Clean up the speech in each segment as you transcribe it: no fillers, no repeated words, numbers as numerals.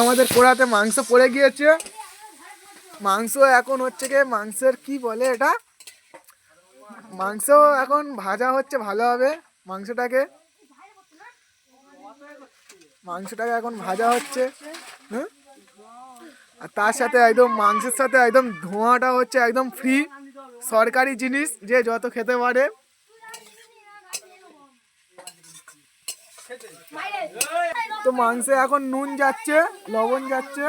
আমাদের কড়াতে মাংস পড়ে গিয়েছে। মাংস এখন হচ্ছে কি মাংসের কি বলে এটা, মাংস এখন ভাজা হচ্ছে ভালোভাবে। মাংসটাকে এখন ভাজা হচ্ছে। হ্যাঁ, আর তার সাথে একদম মাংসের সাথে একদম ধোঁয়াটা হচ্ছে একদম ফ্রি, সরকারি জিনিস, যে যত খেতে পারে। তো মাংসে এখন নুন যাচ্ছে, লবণ যাচ্ছে।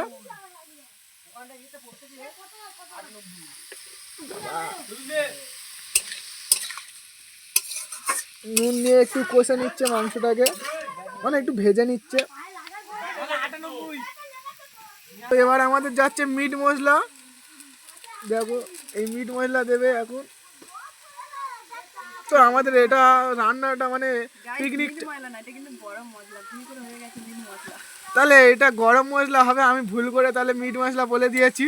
নুন নিয়ে একটু কষে নিচ্ছে মাংসটাকে, মানে একটু ভেজে নিচ্ছে। তো এবার আমাদের যাচ্ছে মিট মশলা। দেখো এই মিট মশলা দেবে এখন। তো আমাদের এটা রান্নাটা মানে পিকনিক, তাহলে এটা গরম মশলা হবে, আমি ভুল করে তাহলে মিট মশলা বলে দিয়েছি।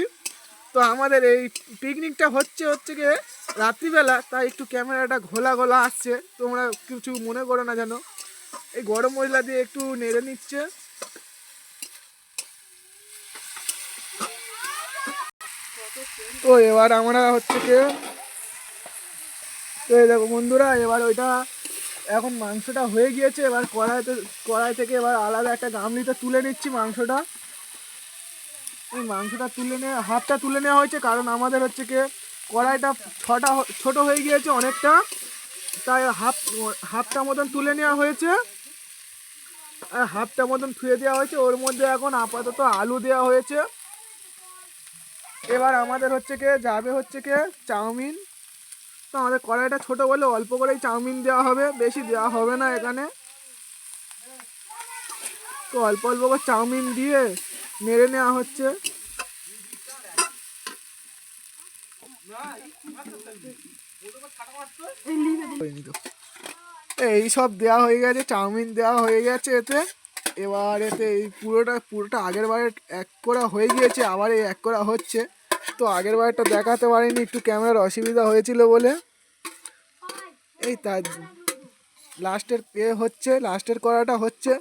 তো আমাদের এই পিকনিকটা হচ্ছে কি রাত্রিবেলা, তাই একটু ক্যামেরাটা ঘোলা ঘোলা আসছে, তোমরা কিছু মনে করো না যেন। এই গরম মশলা দিয়ে একটু নেড়ে নিচ্ছে। তো এবার আমরা হচ্ছে কি, তো এই দেখো বন্ধুরা, এবার ওইটা এখন মাংসটা হয়ে গিয়েছে। এবার কড়াই থেকে এবার আলাদা একটা গামলিতে তুলে নিচ্ছি মাংসটা। এই মাংসটা তুলে নিয়ে হাফটা তুলে নেওয়া হয়েছে, কারণ আমাদের হচ্ছে কি কড়াইটা ছোট হয়ে গিয়েছে অনেকটা, তাই হাফটা মতন তুলে নেওয়া হয়েছে। আর হাফটা মতন ধুয়ে দেওয়া হয়েছে। ওর মধ্যে এখন আপাতত আলু দেওয়া হয়েছে। এবার আমাদের হচ্ছে কি যাবে হচ্ছে কি চাউমিন। তো আমাদের কড়াইটা ছোট বলে অল্প করেই চাউমিন দেওয়া হবে, বেশি দেওয়া হবে না এখানে। তো অল্প অল্প করে চাউমিন দিয়ে নেড়ে নেওয়া হচ্ছে। এই সব দেওয়া হয়ে গেছে, চাউমিন দেওয়া হয়ে গেছে এতে। এবার এতে এই পুরোটা আগের বারে এক করা হয়ে গিয়েছে, আবার এই এক করা হচ্ছে। তো আগের বারটা দেখাতে পারিনি, একটু ক্যামেরার অসুবিধা হয়েছিল বলে। এই তার লাস্টের করাটা হচ্ছে।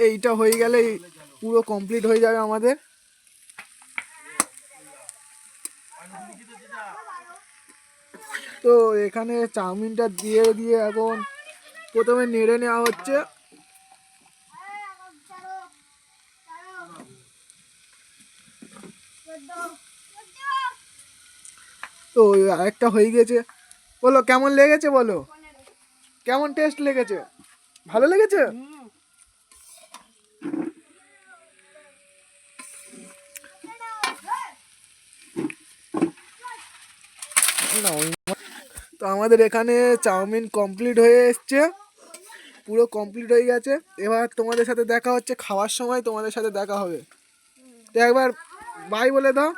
এইটা হয়ে গেলে পুরো কমপ্লিট হয়ে যাবে আমাদের। তো এখানে চাউমিনটা দিয়ে এখন প্রথমে নেড়ে নেওয়া হচ্ছে। তো আরেকটা হয়ে গেছে। বলো কেমন লেগেছে, বলো কেমন টেস্ট লেগেছে, ভালো লেগেছে? তো আমাদের এখানে চাউমিন কমপ্লিট হয়ে এসছে, পুরো কমপ্লিট হয়ে গেছে। এবার তোমাদের সাথে দেখা হচ্ছে খাওয়ার সময়, তোমাদের সাথে দেখা হবে। তো একবার বাই বলে দাও।